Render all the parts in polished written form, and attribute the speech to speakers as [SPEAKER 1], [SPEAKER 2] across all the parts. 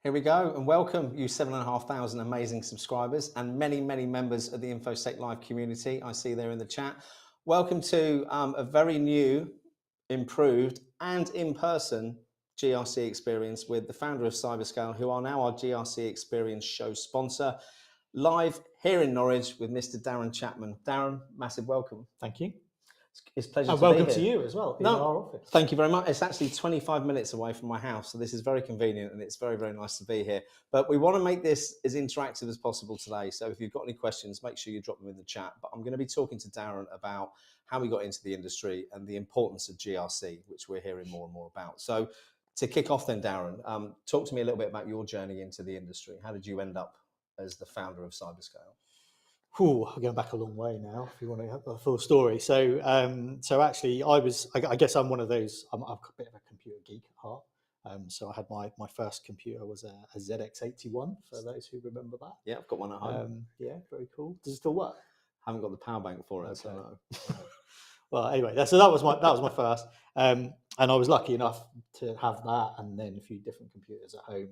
[SPEAKER 1] Here we go, and welcome you 7,500 amazing subscribers and many, many members of the InfoSec Live community. I see there in the chat. Welcome to a very new, improved and in-person GRC experience with the founder of CyberScale, who are now our GRC experience show sponsor, live here in Norwich with Mr. Darren Chapman. Darren, massive welcome.
[SPEAKER 2] Thank you.
[SPEAKER 1] It's a pleasure
[SPEAKER 2] And
[SPEAKER 1] to be here.
[SPEAKER 2] welcome to you as well in our office.
[SPEAKER 1] Thank you very much. It's actually 25 minutes away from my house, so this is very convenient and it's very, very nice to be here. But we want to make this as interactive as possible today. So if you've got any questions, make sure you drop them in the chat. But I'm going to be talking to Darren about how we got into the industry and the importance of GRC, which we're hearing more and more about. So to kick off then, Darren, talk to me a little bit about your journey into the industry. How did you end up as the founder of CyberScale?
[SPEAKER 2] We're going back a long way now, if you want to have the full story. So actually, I guess I'm one of those, I'm a bit of a computer geek at heart. So I had my first computer was a ZX81, for those who remember that.
[SPEAKER 1] Yeah, I've got one at home.
[SPEAKER 2] Yeah, very cool. Does it still work?
[SPEAKER 1] Haven't got the power bank for it,
[SPEAKER 2] Okay.
[SPEAKER 1] so no.
[SPEAKER 2] Well, anyway, so that was my first, and I was lucky enough to have that, and then a few different computers at home,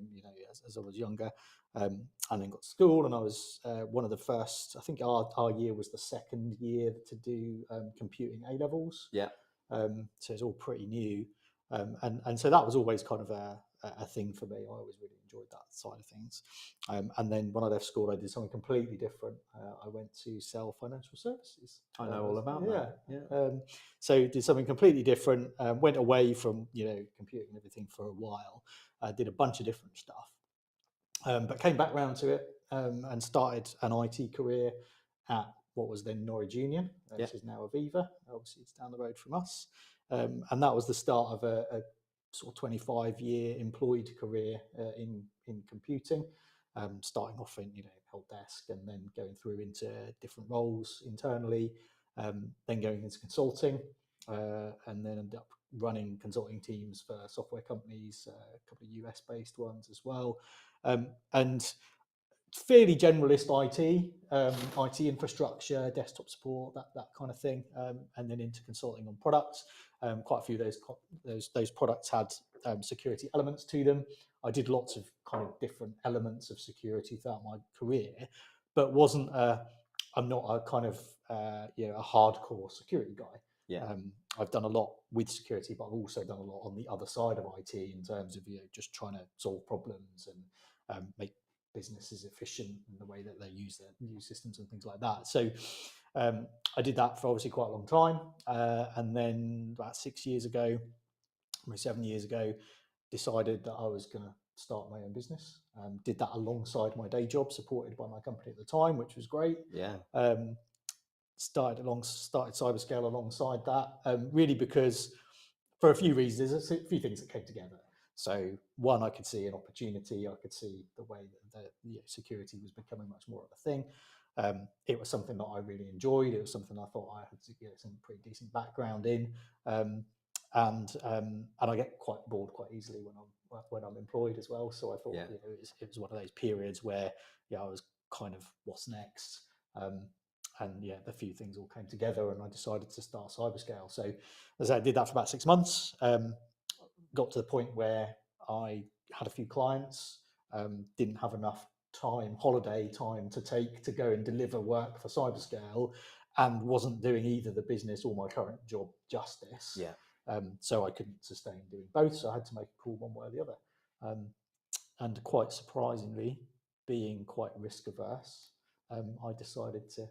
[SPEAKER 2] as I was younger, and then got to school, and I was one of the first. I think our year was the second year to do computing A levels.
[SPEAKER 1] Yeah.
[SPEAKER 2] So it's all pretty new, and so that was always kind of a thing for me. I always really enjoyed that side of things. And then when I left school, I did something completely different. I went to sell financial services.
[SPEAKER 1] I know all about that.
[SPEAKER 2] Yeah. So did something completely different. Went away from computing and everything for a while. Did a bunch of different stuff, but came back round to it and started an IT career at what was then Norwich Union, which is now Aviva. Obviously, it's down the road from us, and that was the start of a sort of 25-year employed career in computing, starting off in help desk and then going through into different roles internally, then going into consulting, and then ended up running consulting teams for software companies, a couple of US-based ones as well, and fairly generalist IT infrastructure, desktop support, that kind of thing, and then into consulting on products. Quite a few of those products had security elements to them. I did lots of kind of different elements of security throughout my career, but I'm not a kind of a hardcore security guy.
[SPEAKER 1] Yeah.
[SPEAKER 2] I've done a lot with security, but I've also done a lot on the other side of IT in terms of just trying to solve problems and make businesses efficient in the way that they use their new systems and things like that. So I did that for obviously quite a long time, and then about 7 years ago, decided that I was going to start my own business. Did that alongside my day job, supported by my company at the time, which was great.
[SPEAKER 1] Yeah.
[SPEAKER 2] Started CyberScale alongside that, really because for a few reasons, there's a few things that came together. So one, I could see an opportunity. I could see the way that security was becoming much more of a thing. It was something that I really enjoyed. It was something I thought I had some pretty decent background in, and I get quite bored quite easily when I'm employed as well. So I thought it was one of those periods where I was kind of what's next. And a few things all came together, and I decided to start CyberScale. So as I did that for about 6 months, got to the point where I had a few clients, didn't have enough holiday time to take to go and deliver work for CyberScale, and wasn't doing either the business or my current job justice.
[SPEAKER 1] Yeah.
[SPEAKER 2] So I couldn't sustain doing both. So I had to make a call one way or the other. And quite surprisingly, being quite risk averse, I decided to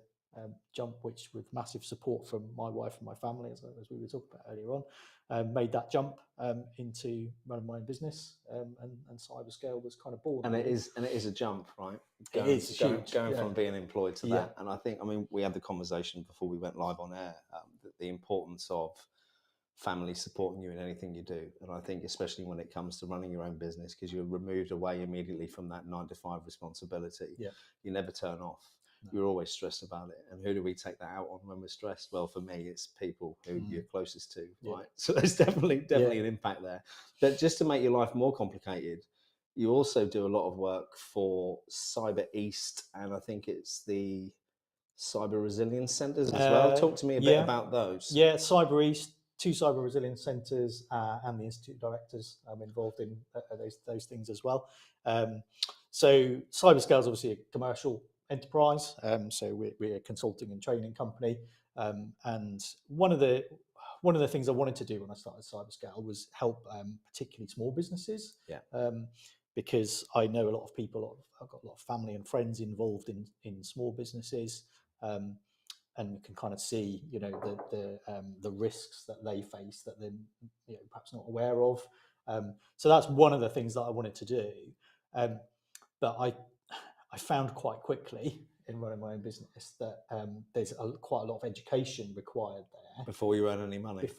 [SPEAKER 2] jump, which with massive support from my wife and my family, as we were talking about earlier on, made that jump into running my own business, and CyberScale was kind of born.
[SPEAKER 1] And it is a jump, right?
[SPEAKER 2] It is huge.
[SPEAKER 1] Going from being employed to that. And I think, we had the conversation before we went live on air, the importance of family supporting you in anything you do. And I think especially when it comes to running your own business, because you're removed away immediately from that 9-to-5 responsibility, you never turn off. No. You're always stressed about it. And who do we take that out on when we're stressed? Well, for me, it's people who you're closest to, right? So there's definitely an impact there. But just to make your life more complicated, you also do a lot of work for Cyber East, and I think it's the Cyber Resilience Centres as well. Talk to me a bit about those.
[SPEAKER 2] Yeah, Cyber East, 2 cyber resilience centres and the institute directors involved in those things as well. So CyberScale is obviously a commercial enterprise. So we're a consulting and training company. And one of the things I wanted to do when I started CyberScale was help particularly small businesses.
[SPEAKER 1] Yeah.
[SPEAKER 2] Because I know a lot of people, I've got a lot of family and friends involved in small businesses. And you can kind of see, the risks that they face that they're perhaps not aware of. So that's one of the things that I wanted to do. But I found quite quickly in running my own business that there's quite a lot of education required there
[SPEAKER 1] before you earn any money.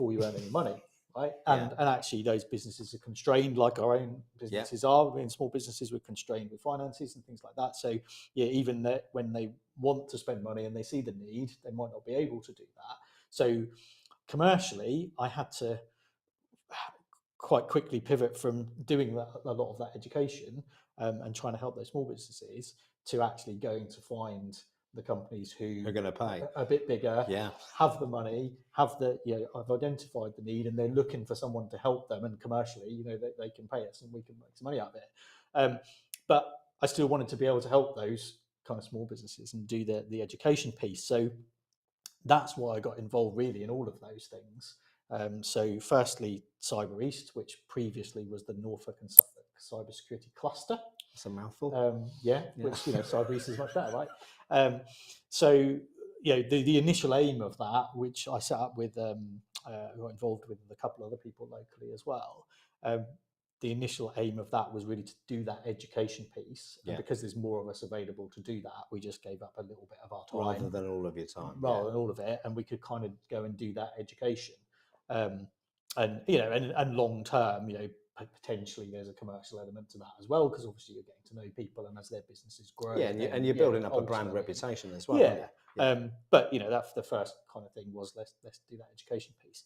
[SPEAKER 2] Right? And actually those businesses are constrained like our own businesses are. In small businesses, we're constrained with finances and things like that. So even that when they want to spend money and they see the need, they might not be able to do that. So commercially, I had to quite quickly pivot from doing a lot of that education and trying to help those small businesses to actually going to find the companies who
[SPEAKER 1] are going to pay
[SPEAKER 2] a bit bigger, have the money, have the I've identified the need, and they're looking for someone to help them. And commercially, they can pay us, and we can make some money out of it. But I still wanted to be able to help those kind of small businesses and do the education piece. So that's why I got involved really in all of those things. So firstly, Cyber East, which previously was the Norfolk and Suffolk cybersecurity cluster.
[SPEAKER 1] It's a mouthful.
[SPEAKER 2] Which Cyber East is much better, right? So the initial aim of that, which I set up with, got involved with a couple of other people locally as well. The initial aim of that was really to do that education piece, and because there's more of us available to do that, we just gave up a little bit of our time
[SPEAKER 1] rather than all of your time,
[SPEAKER 2] rather than all of it, and we could kind of go and do that education. And long term, potentially there's a commercial element to that as well, because obviously you're getting to know people, and as their businesses grow,
[SPEAKER 1] and you're building up a brand reputation as well.
[SPEAKER 2] But that's the first kind of thing was let's do that education piece.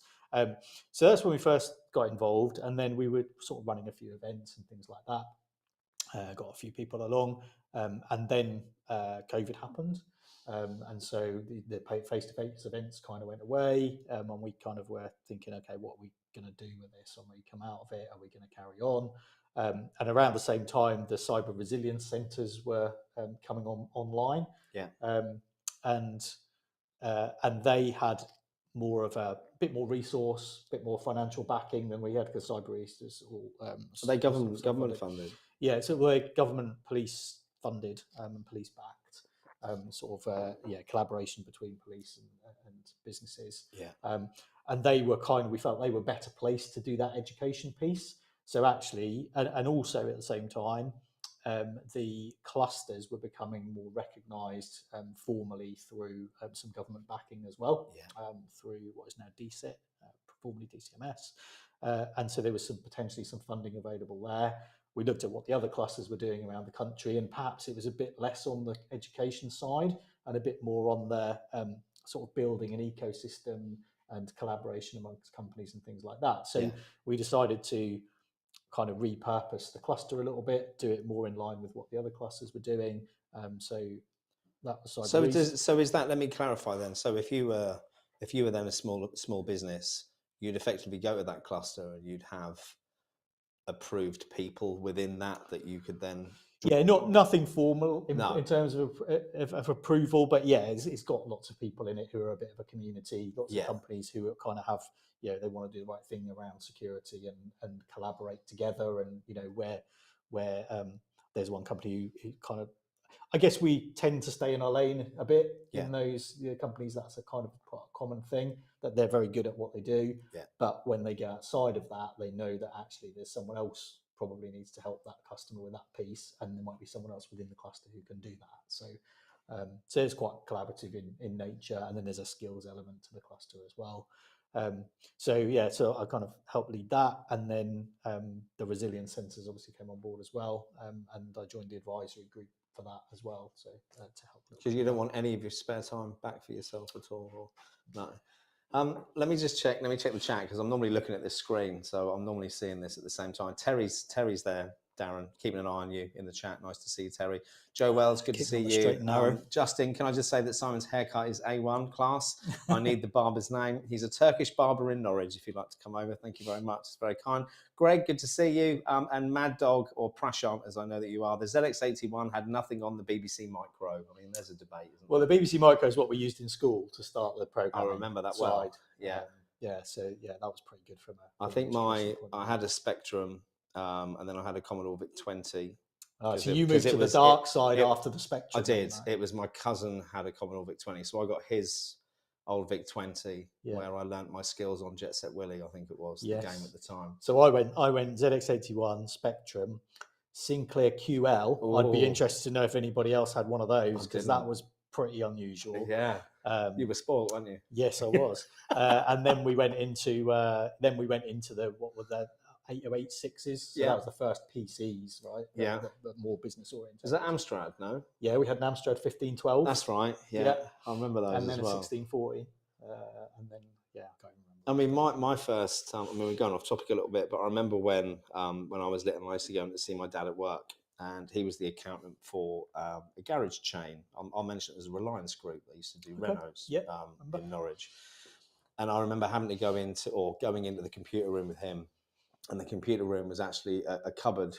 [SPEAKER 2] So that's when we first got involved, and then we were sort of running a few events and things like that. Got a few people along, and then COVID happened. And so the face-to-face events kind of went away, and we kind of were thinking, okay, what are we going to do with this? Are we come out of it? Are we going to carry on? And around the same time, the cyber resilience centres were coming online. And they had more of a bit more resource, bit more financial backing than we had, because Cyber East is all.
[SPEAKER 1] Are they government funded?
[SPEAKER 2] Yeah, so we're government police funded and police backed. Collaboration between police and businesses. And they were we felt they were better placed to do that education piece. So actually, and also at the same time, the clusters were becoming more recognised formally through some government backing as well, through what is now DCIT, formerly DCMS. And so there was potentially some funding available there. We looked at what the other clusters were doing around the country, and perhaps it was a bit less on the education side and a bit more on the sort of building an ecosystem and collaboration amongst companies and things like that. So we decided to kind of repurpose the cluster a little bit, do it more in line with what the other clusters were doing. So that was Cyber East.
[SPEAKER 1] So is that? Let me clarify then. So if you were then a small business, you'd effectively go to that cluster and you'd have approved people within that you could then
[SPEAKER 2] nothing formal in terms of approval, but it's got lots of people in it who are a bit of a community, lots of companies who kind of have they want to do the right thing around security and collaborate together, and where there's one company who kind of, I guess we tend to stay in our lane a bit in those companies. That's a kind of quite a common thing, that they're very good at what they do. But when they get outside of that, they know that actually there's someone else probably needs to help that customer with that piece, and there might be someone else within the cluster who can do that. So it's quite collaborative in nature, and then there's a skills element to the cluster as well. So I kind of helped lead that, and then the resilience centres obviously came on board as well, and I joined the advisory group for that as well, so to help.
[SPEAKER 1] Because you don't want any of your spare time back for yourself at all, or no? Let me just check. Let me check the chat, because I'm normally looking at this screen, so I'm normally seeing this at the same time. Terry's there. Darren, keeping an eye on you in the chat. Nice to see you, Terry. Joe Wells, good to see you.
[SPEAKER 2] Straight and narrow.
[SPEAKER 1] Justin, can I just say that Simon's haircut is A1 class? I need the barber's name. He's a Turkish barber in Norwich, if you'd like to come over. Thank you very much. It's very kind. Greg, good to see you. And Mad Dog, or Prashant, as I know that you are. The ZX81 had nothing on the BBC Micro. I mean, there's a debate, isn't
[SPEAKER 2] Well,
[SPEAKER 1] there?
[SPEAKER 2] the BBC Micro is what we used in school to start the program.
[SPEAKER 1] I remember that well. Yeah.
[SPEAKER 2] So that was pretty good from a.
[SPEAKER 1] I think I had a Spectrum, and then I had a Commodore VIC-20.
[SPEAKER 2] So you moved to the dark side after the Spectrum.
[SPEAKER 1] I did. Right? It was my cousin had a Commodore VIC-20, so I got his old VIC-20 where I learnt my skills on Jet Set Willy, I think it was, the game at the time.
[SPEAKER 2] So I went ZX81, Spectrum, Sinclair QL. Ooh. I'd be interested to know if anybody else had one of those, because that was pretty unusual.
[SPEAKER 1] Yeah. You were spoiled, weren't you?
[SPEAKER 2] Yes, I was. And then we went into the, what were the 8086s? So that was the first PCs, right? The more business oriented.
[SPEAKER 1] Was that Amstrad? No.
[SPEAKER 2] Yeah, we had an Amstrad 1512.
[SPEAKER 1] That's right. Yeah. I remember those.
[SPEAKER 2] And then
[SPEAKER 1] as well.
[SPEAKER 2] A 1640. And then I can't remember.
[SPEAKER 1] I mean, my first. I mean, we're going off topic a little bit, but I remember when I was little, I used to go to see my dad at work, and he was the accountant for a garage chain. I'll mention it as a Reliance Group. They used to do Renaults in Norwich. And I remember having to going into the computer room with him, and the computer room was actually a cupboard,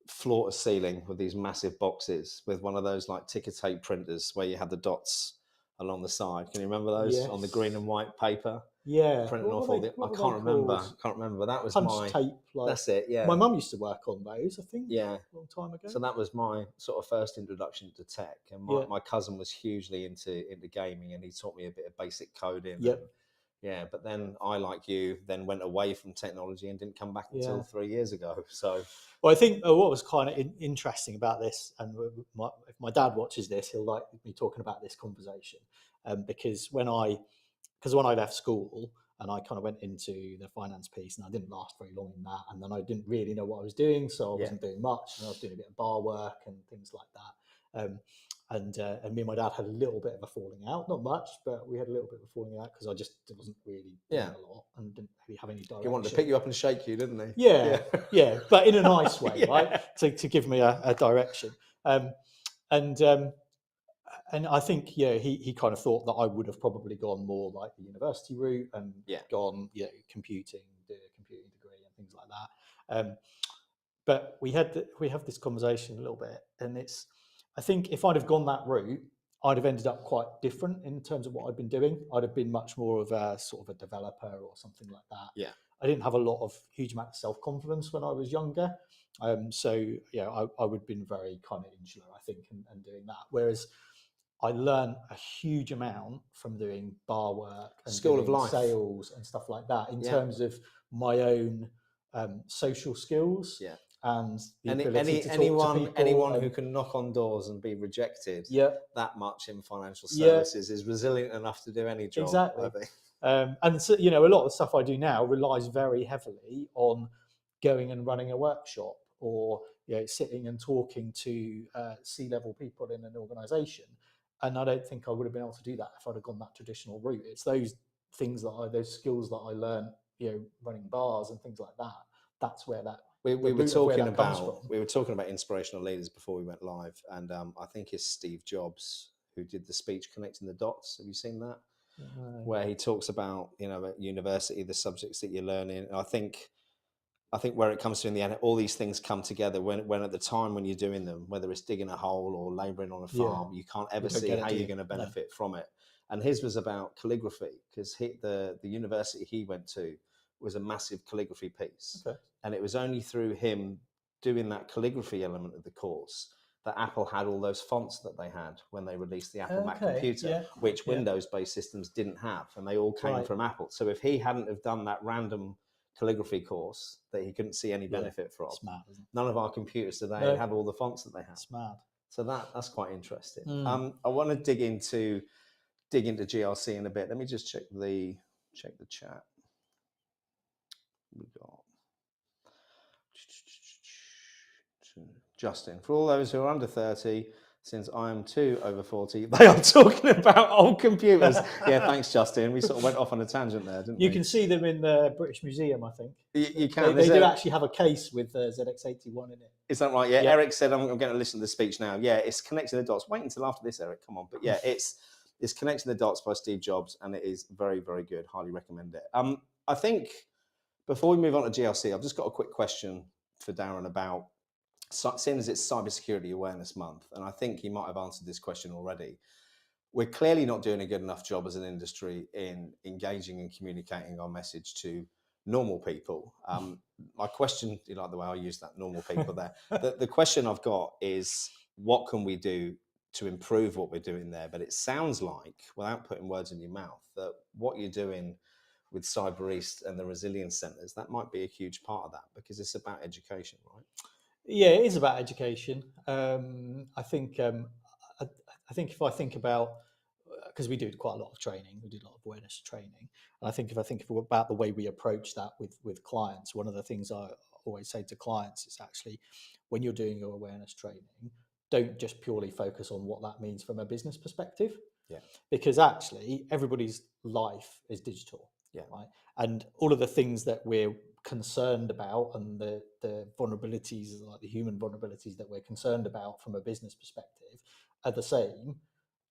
[SPEAKER 1] floor to ceiling, with these massive boxes with one of those like ticker tape printers where you had the dots along the side. Can you remember those on the green and white paper?
[SPEAKER 2] Yeah,
[SPEAKER 1] printing off all the. I can't remember. Can't remember. That was
[SPEAKER 2] punch tape.
[SPEAKER 1] That's it. Yeah.
[SPEAKER 2] My mum used to work on those, I think.
[SPEAKER 1] Yeah.
[SPEAKER 2] A long time ago.
[SPEAKER 1] So that was my sort of first introduction to tech, and my cousin was hugely into gaming, and he taught me a bit of basic coding.
[SPEAKER 2] Yep.
[SPEAKER 1] Yeah, but then I, like you, then went away from technology and didn't come back until 3 years ago. So,
[SPEAKER 2] well, I think what was kind of interesting about this, and if my dad watches this, he'll like me talking about this conversation, because when I left school and I kind of went into the finance piece, and I didn't last very long in that, and then I didn't really know what I was doing, so I wasn't doing much, and I was doing a bit of bar work and things like that. And me and my dad had a little bit of a falling out, not much, but we had a little bit of a falling out because I just wasn't really doing a lot and didn't really have any direction.
[SPEAKER 1] He wanted to pick you up and shake you, didn't he?
[SPEAKER 2] Yeah, but in a nice way, right? To give me a direction. And I think he kind of thought that I would have probably gone more like the university route and gone computing, do a computing degree and things like that. But we have this conversation a little bit, and I think if I'd have gone that route, I'd have ended up quite different in terms of what I'd been doing. I'd have been much more of a sort of a developer or something like that.
[SPEAKER 1] Yeah.
[SPEAKER 2] I didn't have a lot of huge amount of self-confidence when I was younger. So I would have been very kind of insular, I think, and doing that. Whereas I learned a huge amount from doing bar work and
[SPEAKER 1] School of life,
[SPEAKER 2] sales and stuff like that in terms of my own social skills.
[SPEAKER 1] Yeah.
[SPEAKER 2] And the ability to talk to people,
[SPEAKER 1] anyone who can knock on doors and be rejected that much in financial services is resilient enough to do any job.
[SPEAKER 2] Exactly.
[SPEAKER 1] I think.
[SPEAKER 2] And so, a lot of the stuff I do now relies very heavily on going and running a workshop or sitting and talking to C-level people in an organisation. And I don't think I would have been able to do that if I'd have gone that traditional route. It's those things those skills that I learned, running bars and things like that. That's where that. We were talking
[SPEAKER 1] about inspirational leaders before we went live, and I think it's Steve Jobs who did the speech connecting the dots. Have you seen that? Where he talks about at university the subjects that you're learning. And I think where it comes to in the end, all these things come together when at the time when you're doing them, whether it's digging a hole or labouring on a farm, you can't ever see how you're going to benefit from it. And his was about calligraphy, because the university he went to was a massive calligraphy piece. Okay. And it was only through him doing that calligraphy element of the course that Apple had all those fonts that they had when they released the Apple Mac computer, which Windows-based systems didn't have, and they all came from Apple. So if he hadn't have done that random calligraphy course that he couldn't see any benefit from,
[SPEAKER 2] smart, isn't it?
[SPEAKER 1] None of our computers today have all the fonts that they have.
[SPEAKER 2] Smart.
[SPEAKER 1] So that's quite interesting. I want to dig into GRC in a bit. Let me just check the chat. We got Justin. For all those who are under 30, Since I am too over 40, they are talking about old computers. Yeah, thanks, Justin. We sort of went off on a tangent there, didn't we?
[SPEAKER 2] You can see them in the British Museum, I think.
[SPEAKER 1] You can.
[SPEAKER 2] They do actually have a case with ZX81 in it.
[SPEAKER 1] Is that right? Yeah. Eric said, I'm going to listen to the speech now. Yeah, it's Connecting the Dots. Wait until after this, Eric. Come on. But yeah, it's Connecting the Dots by Steve Jobs, and it is very, very good. Highly recommend it. I think before we move on to GRC, I've just got a quick question for Darren about, seeing as it's Cybersecurity Awareness Month, and I think he might have answered this question already. We're clearly not doing a good enough job as an industry in engaging and communicating our message to normal people. My question, you like the way I use that, normal people there? The question I've got is, what can we do to improve what we're doing there? But it sounds like, without putting words in your mouth, that what you're doing with Cyber East and the resilience centres, that might be a huge part of that, because it's about education, right?
[SPEAKER 2] Yeah, it is about education. I think if I think about, because we do quite a lot of training, we do a lot of awareness training, and I think about the way we approach that with clients, one of the things I always say to clients is actually, when you're doing your awareness training, don't just purely focus on what that means from a business perspective.
[SPEAKER 1] Yeah.
[SPEAKER 2] Because actually everybody's life is digital.
[SPEAKER 1] Yeah.
[SPEAKER 2] Right. And all of the things that we're concerned about, and the vulnerabilities, like the human vulnerabilities that we're concerned about from a business perspective, are the same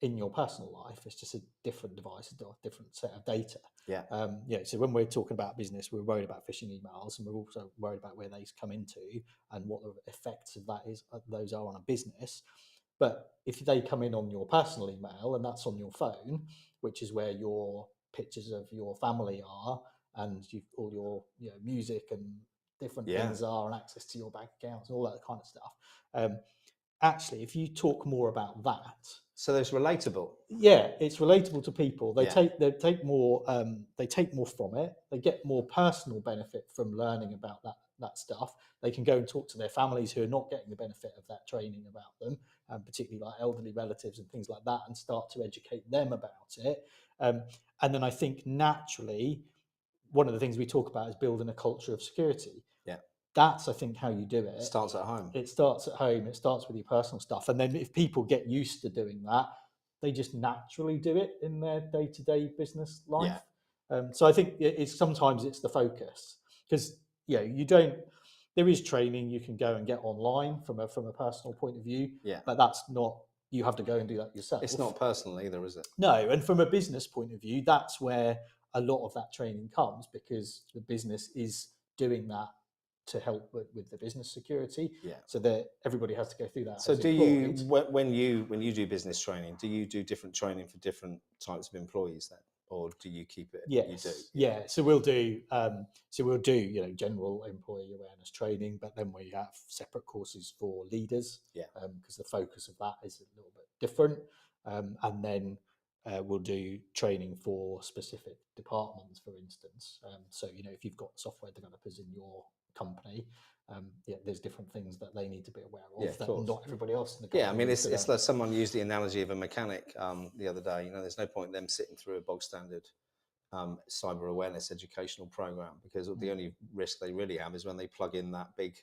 [SPEAKER 2] in your personal life. It's just a different device, a different set of data.
[SPEAKER 1] Yeah.
[SPEAKER 2] So when we're talking about business, we're worried about phishing emails, and we're also worried about where they come into and what the effects of those are on a business. But if they come in on your personal email, and that's on your phone, which is where your pictures of your family are, and all your music and different things are, and access to your bank accounts and all that kind of stuff. Actually, if you talk more about that,
[SPEAKER 1] so it's relatable.
[SPEAKER 2] Yeah, it's relatable to people. They take more from it. They get more personal benefit from learning about that stuff. They can go and talk to their families who are not getting the benefit of that training about them, particularly like elderly relatives and things like that, and start to educate them about it. And then I think naturally, one of the things we talk about is building a culture of security.
[SPEAKER 1] Yeah.
[SPEAKER 2] That's, I think, how you do it.
[SPEAKER 1] It starts at home.
[SPEAKER 2] It starts at home. It starts with your personal stuff. And then if people get used to doing that, they just naturally do it in their day-to-day business life.
[SPEAKER 1] Yeah.
[SPEAKER 2] So I think sometimes it's the focus, because there is training you can go and get online from a personal point of view.
[SPEAKER 1] Yeah.
[SPEAKER 2] But that's not, you have to go and do that yourself.
[SPEAKER 1] It's not personal either, is it?
[SPEAKER 2] No. And from a business point of view, that's where a lot of that training comes, because the business is doing that to help with the business security.
[SPEAKER 1] Yeah.
[SPEAKER 2] So that everybody has to go through that.
[SPEAKER 1] So do you, when you do business training, do you do different training for different types of employees then, or do you keep it?
[SPEAKER 2] Yes.
[SPEAKER 1] You do.
[SPEAKER 2] Yeah. So we'll do general employee awareness training, but then we have separate courses for leaders. Yeah. Because the focus of that is a little bit different. And then we'll do training for specific departments, for instance. So if you've got software developers in your company, there's different things that they need to be aware of that not everybody else in the company.
[SPEAKER 1] Yeah, I mean, it's like someone used the analogy of a mechanic the other day. There's no point in them sitting through a bog standard cyber awareness educational program, because the only risk they really have is when they plug in that big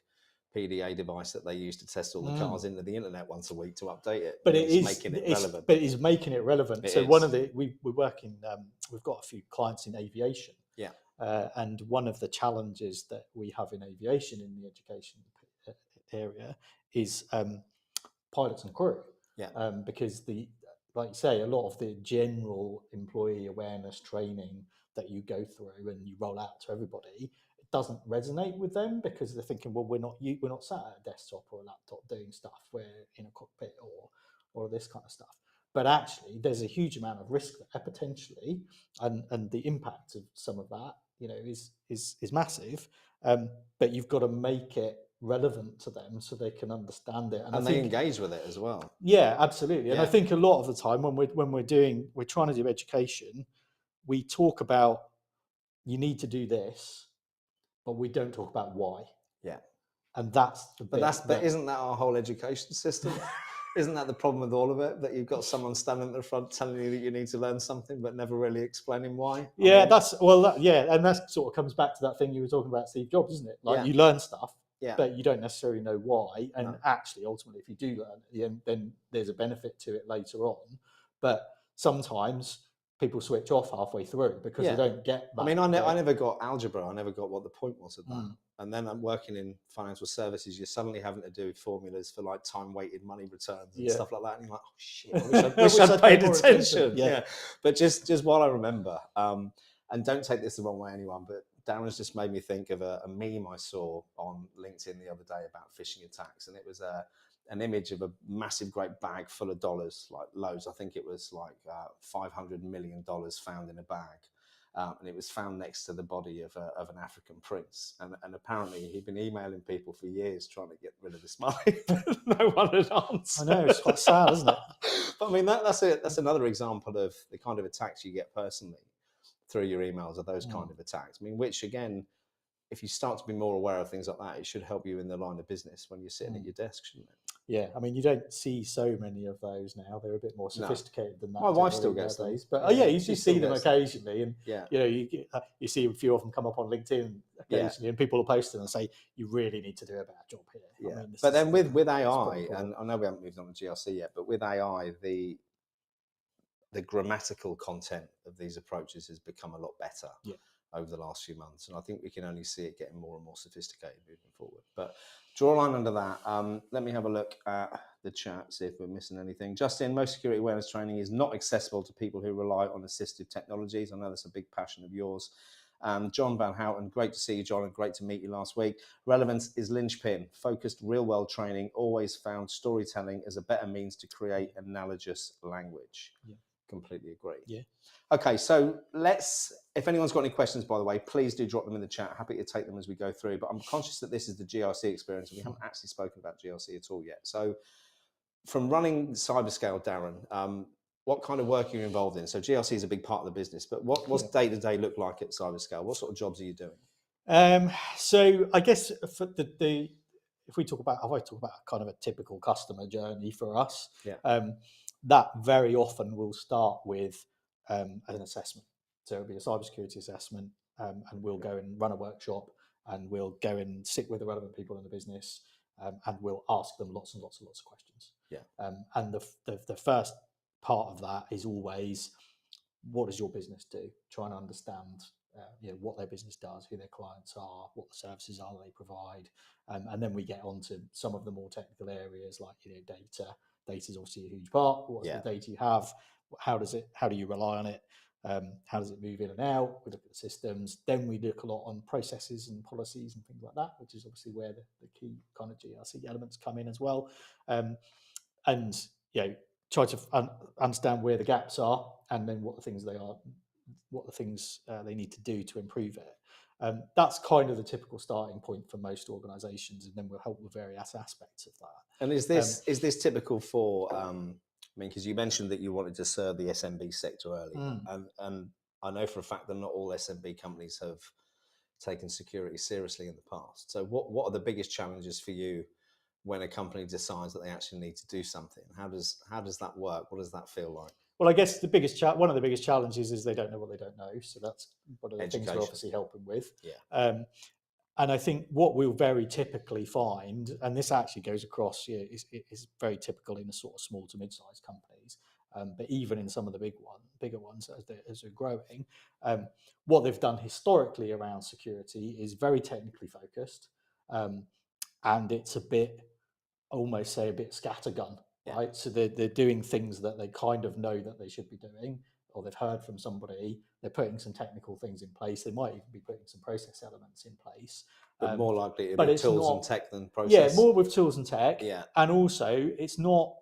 [SPEAKER 1] PDA device that they use to test all the cars into the internet once a week to update it.
[SPEAKER 2] But it's
[SPEAKER 1] making it relevant.
[SPEAKER 2] But it's making it relevant. So one of we're working. We've got a few clients in aviation.
[SPEAKER 1] Yeah.
[SPEAKER 2] And one of the challenges that we have in aviation in the education area is pilots and crew.
[SPEAKER 1] Yeah.
[SPEAKER 2] Because like you say, a lot of the general employee awareness training that you go through and you roll out to everybody, it doesn't resonate with them, because they're thinking, well, we're not sat at a desktop or a laptop doing stuff. We're in a cockpit or this kind of stuff. But actually, there's a huge amount of risk there potentially, and the impact of some of that, is massive. But you've got to make it relevant to them so they can understand it,
[SPEAKER 1] and they engage with it as well.
[SPEAKER 2] Yeah, absolutely. And I think a lot of the time when we're trying to do education, we talk about, you need to do this, but we don't talk about why.
[SPEAKER 1] Yeah.
[SPEAKER 2] And that's
[SPEAKER 1] but isn't that our whole education system? Isn't that the problem with all of it? That you've got someone standing at the front telling you that you need to learn something, but never really explaining why?
[SPEAKER 2] Yeah, and that sort of comes back to that thing you were talking about, Steve Jobs, isn't it? Like, you learn stuff, but you don't necessarily know why. And
[SPEAKER 1] No.
[SPEAKER 2] actually, ultimately, if you do learn at the end, then there's a benefit to it later on. But sometimes people switch off halfway through because they don't get that.
[SPEAKER 1] I mean, I never got algebra. I never got what the point was of that. And then I'm working in financial services. You're suddenly having to do formulas for like time-weighted money returns and stuff like that. And you're like, oh shit, I wish I'd paid attention. Yeah. But just while I remember, and don't take this the wrong way, anyone, but Darren's just made me think of a meme I saw on LinkedIn the other day about phishing attacks. And it was an image of a massive great bag full of dollars, like loads. I think it was like $500 million found in a bag. And it was found next to the body of an African prince. And apparently he'd been emailing people for years trying to get rid of this money. No one had answered.
[SPEAKER 2] I know, it's quite sad, isn't it?
[SPEAKER 1] But I mean, that's another example of the kind of attacks you get personally through your emails, are those kind of attacks. I mean, which again, if you start to be more aware of things like that, it should help you in the line of business when you're sitting at your desk, shouldn't it?
[SPEAKER 2] Yeah, I mean, you don't see so many of those now. They're a bit more sophisticated than that.
[SPEAKER 1] My wife still gets them.
[SPEAKER 2] But you do see them occasionally, and you see a few of them come up on LinkedIn occasionally, and people will post them and say, "You really need to do a better job here."
[SPEAKER 1] Yeah.
[SPEAKER 2] I mean,
[SPEAKER 1] but then with AI, and I know we haven't moved on to GRC yet, but with AI, the grammatical content of these approaches has become a lot better over the last few months. And I think we can only see it getting more and more sophisticated moving forward. But draw a line under that. Let me have a look at the chat, see if we're missing anything. Justin, most security awareness training is not accessible to people who rely on assistive technologies. I know that's a big passion of yours. John Van Houten, great to see you, John, and great to meet you last week. Relevance is linchpin. Focused real-world training always found storytelling as a better means to create analogous language. Yeah. Completely agree. Yeah. Okay, so if anyone's got any questions, by the way, please do drop them in the chat. Happy to take them as we go through. But I'm conscious that this is the GRC experience, and we haven't actually spoken about GRC at all yet. So from running CyberScale, Darren, what kind of work are you involved in? So GRC is a big part of the business, but what's day-to-day look like at CyberScale? What sort of jobs are you doing?
[SPEAKER 2] So I guess for if I talk about kind of a typical customer journey for us, that very often will start with an assessment. So it'll be a cybersecurity assessment, and we'll go and run a workshop, and we'll go and sit with the relevant people in the business, and we'll ask them lots and lots and lots of questions. And the first part of that is always, what does your business do? Trying to understand what their business does, who their clients are, what the services are they provide, and then we get on to some of the more technical areas like data. Data is obviously a huge part. What's the data you have? How do you rely on it? How does it move in and out? We look at the systems. Then we look a lot on processes and policies and things like that, which is obviously where the key kind of GRC elements come in as well. And try to understand where the gaps are, and then what the things they need to do to improve it. That's kind of the typical starting point for most organisations, and then we'll help with various aspects of that.
[SPEAKER 1] And is this typical for? I mean, because you mentioned that you wanted to serve the SMB sector earlier, and I know for a fact that not all SMB companies have taken security seriously in the past. So, what are the biggest challenges for you when a company decides that they actually need to do something? How does that work? What does that feel like?
[SPEAKER 2] Well, I guess one of the biggest challenges is they don't know what they don't know. So that's one of the things we're obviously helping with. And I think what we'll very typically find, and this actually goes across, is very typical in the sort of small to mid-sized companies, but even in some of the bigger ones as they're growing, what they've done historically around security is very technically focused, and it's a bit scattergun. Right, so they're doing things that they kind of know that they should be doing, or they've heard from somebody. They're putting some technical things in place. They might even be putting some process elements in place.
[SPEAKER 1] But more likely to be tools and tech than process.
[SPEAKER 2] Yeah, more with tools and tech. Yeah, and also it's not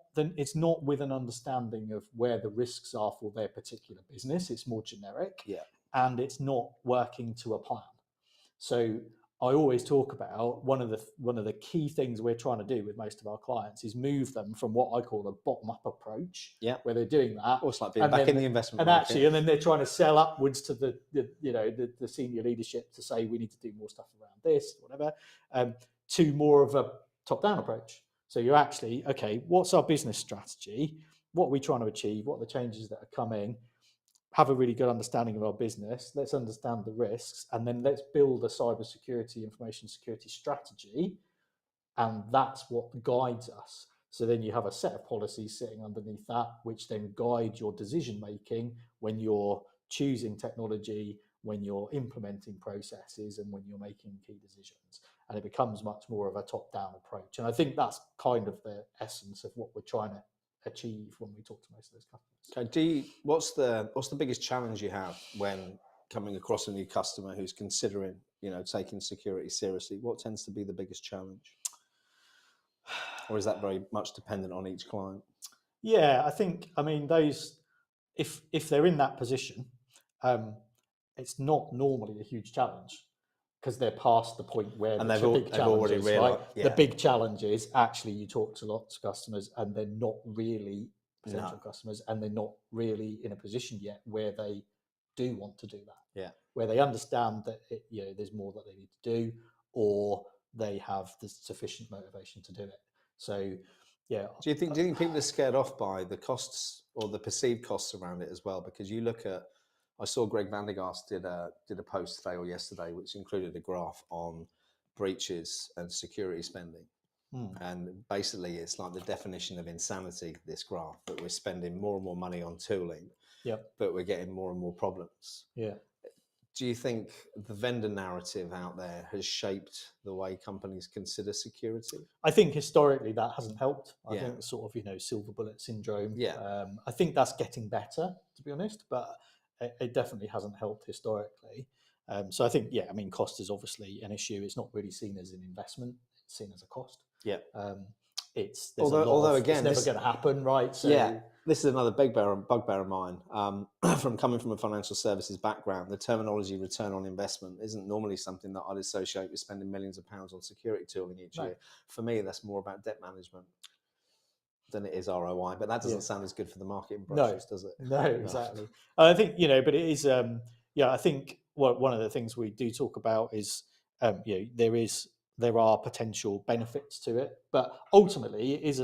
[SPEAKER 2] with an understanding of where the risks are for their particular business. It's more generic. Yeah, and it's not working to a plan. So I always talk about one of the key things we're trying to do with most of our clients is move them from what I call a bottom-up approach, where they're doing that.
[SPEAKER 1] It's like being back in the investment market.
[SPEAKER 2] And then they're trying to sell upwards to the senior leadership to say we need to do more stuff around this, whatever, to more of a top-down approach. So you're actually, okay, what's our business strategy? What are we trying to achieve? What are the changes that are coming? Have a really good understanding of our business. Let's understand the risks, and then let's build a cybersecurity, information security strategy and that's what guides us. So then you have a set of policies sitting underneath that, which then guide your decision making when you're choosing technology, when you're implementing processes, and when you're making key decisions. And it becomes much more of a top-down approach. And I think that's kind of the essence of what we're trying to achieve when we talk to most of those customers.
[SPEAKER 1] Okay, what's the biggest challenge you have when coming across a new customer who's considering, taking security seriously? What tends to be the biggest challenge? Or is that very much dependent on each client?
[SPEAKER 2] Yeah, I mean, those, if they're in that position, it's not normally a huge challenge because they're past the point where
[SPEAKER 1] And
[SPEAKER 2] the big challenge is, right?
[SPEAKER 1] Yeah.
[SPEAKER 2] The big challenge is actually you talk to lots of customers and they're not really potential customers, and they're not really in a position yet where they do want to do that.
[SPEAKER 1] Yeah.
[SPEAKER 2] Where they understand that there's more that they need to do, or they have the sufficient motivation to do it. So, yeah.
[SPEAKER 1] Do you think people are scared off by the costs or the perceived costs around it as well? Because you look at, I saw Greg Vandergast did a post today or yesterday, which included a graph on breaches and security spending. And basically, it's like the definition of insanity, this graph, that we're spending more and more money on tooling, but we're getting more and more problems.
[SPEAKER 2] Yeah.
[SPEAKER 1] Do you think the vendor narrative out there has shaped the way companies consider security?
[SPEAKER 2] I think historically that hasn't helped. I think the sort of, silver bullet syndrome.
[SPEAKER 1] Yeah.
[SPEAKER 2] I think that's getting better, to be honest, but it definitely hasn't helped historically. So I think, cost is obviously an issue. It's not really seen as an investment; it's seen as a cost.
[SPEAKER 1] Yeah.
[SPEAKER 2] It's
[SPEAKER 1] never going
[SPEAKER 2] to happen, right? So,
[SPEAKER 1] this is another bugbear of mine. From coming from a financial services background, the terminology return on investment isn't normally something that I'd associate with spending millions of pounds on security tooling each year. For me, that's more about debt management than it is ROI. But that doesn't sound as good for the market in brushes, does it?
[SPEAKER 2] No, exactly. I think but it is. I think one of the things we do talk about is there are potential benefits to it, but ultimately it is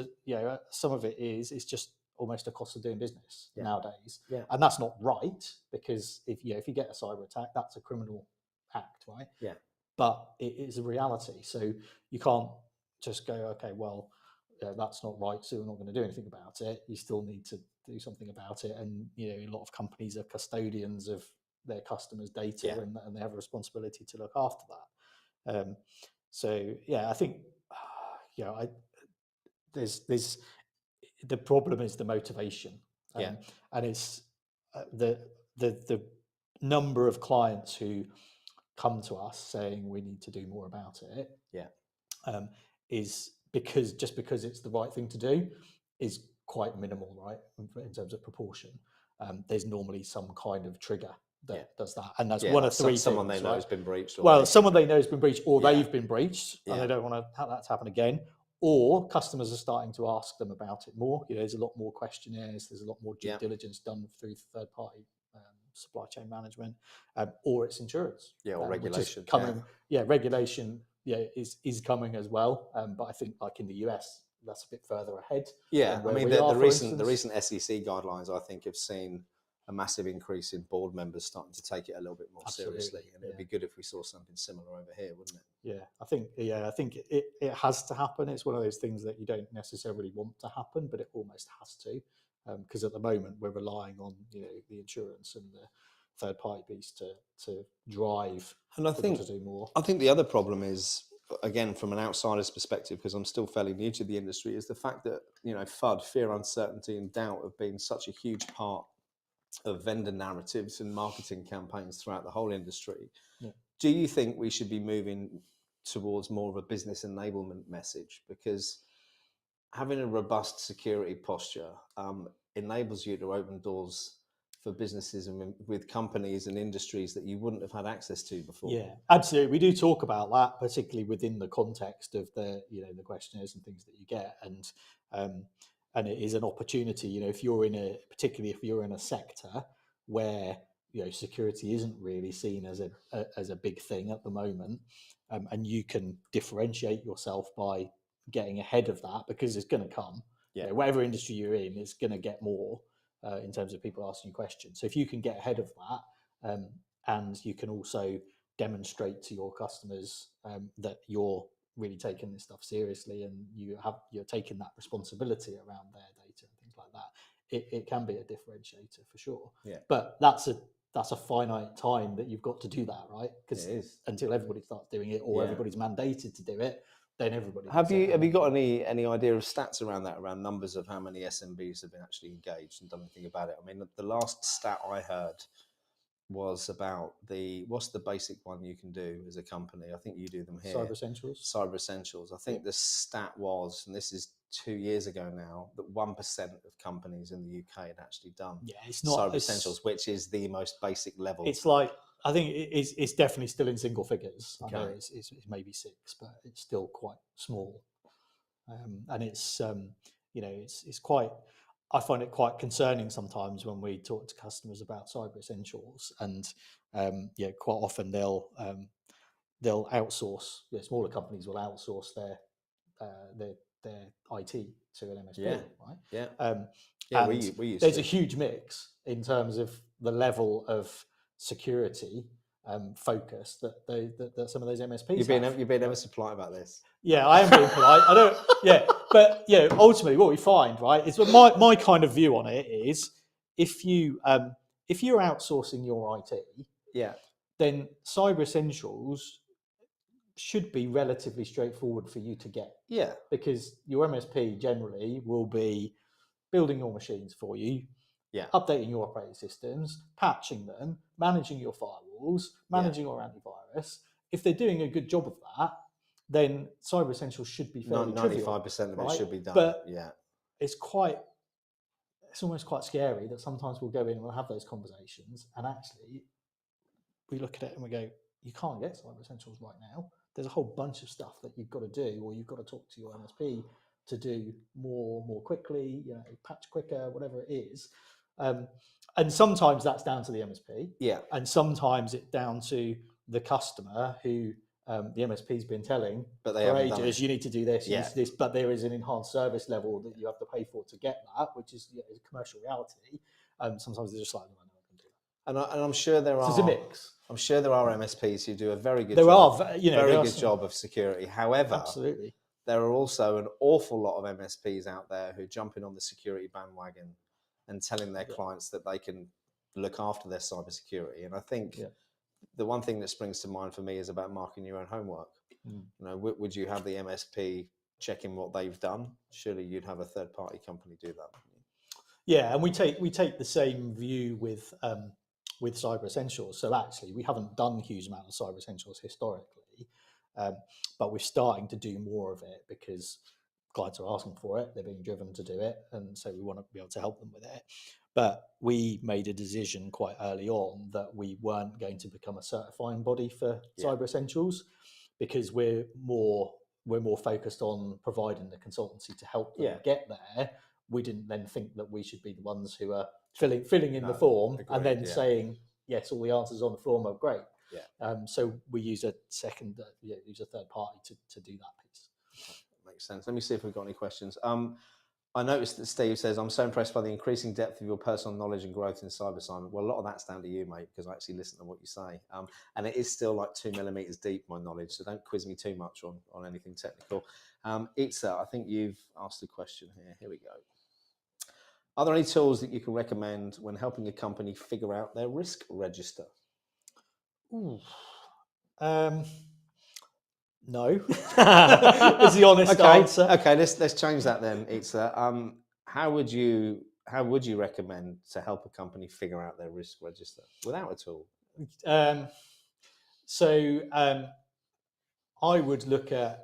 [SPEAKER 2] some of it is it's just almost a cost of doing business nowadays, and that's not right, because if you get a cyber attack, that's a criminal act, right? But it is a reality, so you can't just go, okay, well, that's not right, so we're not going to do anything about it. You still need to do something about it, and a lot of companies are custodians of their customers' data, and they have a responsibility to look after that. So I think there's the problem is the motivation, and it's the number of clients who come to us saying we need to do more about it. Is because it's the right thing to do is quite minimal, right? In terms of proportion, there's normally some kind of trigger that does that, and that's one of three
[SPEAKER 1] someone
[SPEAKER 2] things,
[SPEAKER 1] they know
[SPEAKER 2] right?
[SPEAKER 1] has been breached.
[SPEAKER 2] Someone they know has been breached, or they've been breached, and they don't want to have that to happen again. Or customers are starting to ask them about it more. There's a lot more questionnaires. There's a lot more due diligence done through third-party supply chain management, or it's insurance,
[SPEAKER 1] or regulation.
[SPEAKER 2] Regulation, is coming as well. But I think, like in the US, that's a bit further ahead.
[SPEAKER 1] The recent SEC guidelines, I think, have seen a massive increase in board members starting to take it a little bit more seriously, and it'd be good if we saw something similar over here, wouldn't it?
[SPEAKER 2] I think it has to happen. It's one of those things that you don't necessarily want to happen, but it almost has to, because at the moment we're relying on the insurance and the third party piece to drive
[SPEAKER 1] and I think
[SPEAKER 2] to do more.
[SPEAKER 1] I think the other problem is, again, from an outsider's perspective, because I'm still fairly new to the industry, is the fact that FUD, fear, uncertainty, and doubt have been such a huge part of vendor narratives and marketing campaigns throughout the whole industry. Do you think we should be moving towards more of a business enablement message? Because having a robust security posture enables you to open doors for businesses and with companies and industries that you wouldn't have had access to before.
[SPEAKER 2] Yeah, absolutely. We do talk about that, particularly within the context of the the questionnaires and things that you get, and it is an opportunity. Particularly if you're in a sector where security isn't really seen as a big thing at the moment, and you can differentiate yourself by getting ahead of that, because it's going to come. Whatever industry you're in, it's going to get more in terms of people asking questions. So if you can get ahead of that, and you can also demonstrate to your customers that you're really taken this stuff seriously, and you're taking that responsibility around their data and things like that, it can be a differentiator for sure.
[SPEAKER 1] Yeah.
[SPEAKER 2] But that's a finite time that you've got to do that, right? Because until everybody starts doing it, or everybody's mandated to do it, then everybody.
[SPEAKER 1] Have you got any idea of stats around that, around numbers of how many SMBs have been actually engaged and done anything about it? I mean, the last stat I heard was about what's the basic one you can do as a company? I think you do them here.
[SPEAKER 2] Cyber Essentials.
[SPEAKER 1] Cyber Essentials. I think the stat was, and this is 2 years ago now, that 1% of companies in the UK had actually done
[SPEAKER 2] it's not
[SPEAKER 1] Cyber Essentials, which is the most basic level.
[SPEAKER 2] It's like, I think it's definitely still in single figures.
[SPEAKER 1] Okay.
[SPEAKER 2] I know it's maybe 6, but it's still quite small. And it's it's quite. I find it quite concerning sometimes when we talk to customers about Cyber Essentials, and quite often they'll outsource. Smaller companies will outsource their IT to an MSP, right?
[SPEAKER 1] Yeah. We used
[SPEAKER 2] there's
[SPEAKER 1] to.
[SPEAKER 2] a huge mix in terms of the level of security focus that some of those MSPs
[SPEAKER 1] You've been ever so polite about this.
[SPEAKER 2] Yeah, I am being polite. I don't. Yeah, but ultimately, what we find, right, is my kind of view on it is if you're outsourcing your IT, then Cyber Essentials should be relatively straightforward for you to get.
[SPEAKER 1] Yeah,
[SPEAKER 2] because your MSP generally will be building your machines for you, updating your operating systems, patching them, managing your firewalls, managing your antivirus. If they're doing a good job of that, then Cyber Essentials should be fairly
[SPEAKER 1] 95% of it should be done.
[SPEAKER 2] But it's almost quite scary that sometimes we'll go in and we'll have those conversations, and actually we look at it and we go, you can't get Cyber Essentials right now. There's a whole bunch of stuff that you've got to do, or you've got to talk to your MSP to do more quickly, patch quicker, whatever it is. And sometimes that's down to the MSP.
[SPEAKER 1] Yeah.
[SPEAKER 2] And sometimes it's down to the customer who the MSP's been telling for ages, you need to do this, you need to do this, but there is an enhanced service level that you have to pay for to get that, which is a commercial reality. Sometimes they're just like, no, I can do that.
[SPEAKER 1] And I'm sure there are.
[SPEAKER 2] It's a mix.
[SPEAKER 1] I'm sure there are MSPs who do a very good job of security. However,
[SPEAKER 2] absolutely,
[SPEAKER 1] there are also an awful lot of MSPs out there who jump in on the security bandwagon and telling their clients that they can look after their cybersecurity. And I think the one thing that springs to mind for me is about marking your own homework. Would you have the MSP checking what they've done? Surely you'd have a third-party company do that, wouldn't you?
[SPEAKER 2] Yeah, and we take the same view with Cyber Essentials. So actually, we haven't done a huge amount of Cyber Essentials historically, but we're starting to do more of it because clients are asking for it. They're being driven to do it, and so we want to be able to help them with it. But we made a decision quite early on that we weren't going to become a certifying body for Cyber Essentials because we're more focused on providing the consultancy to help them get there. We didn't then think that we should be the ones who are filling in the form and then saying, yes, all the answers on the form are great. So we use a third party to do that piece.
[SPEAKER 1] Makes sense. Let me see if we've got any questions. I noticed that Steve says, I'm so impressed by the increasing depth of your personal knowledge and growth in cyber assignment. Well, a lot of that's down to you, mate, because I actually listen to what you say. And it is still like 2 millimeters deep, my knowledge, so don't quiz me too much on anything technical. Itza, I think you've asked a question here. Here we go. Are there any tools that you can recommend when helping a company figure out their risk register?
[SPEAKER 2] Ooh. No, is the honest answer.
[SPEAKER 1] Okay, let's change that then. Itza, how would you recommend to help a company figure out their risk register without a tool?
[SPEAKER 2] I would look at.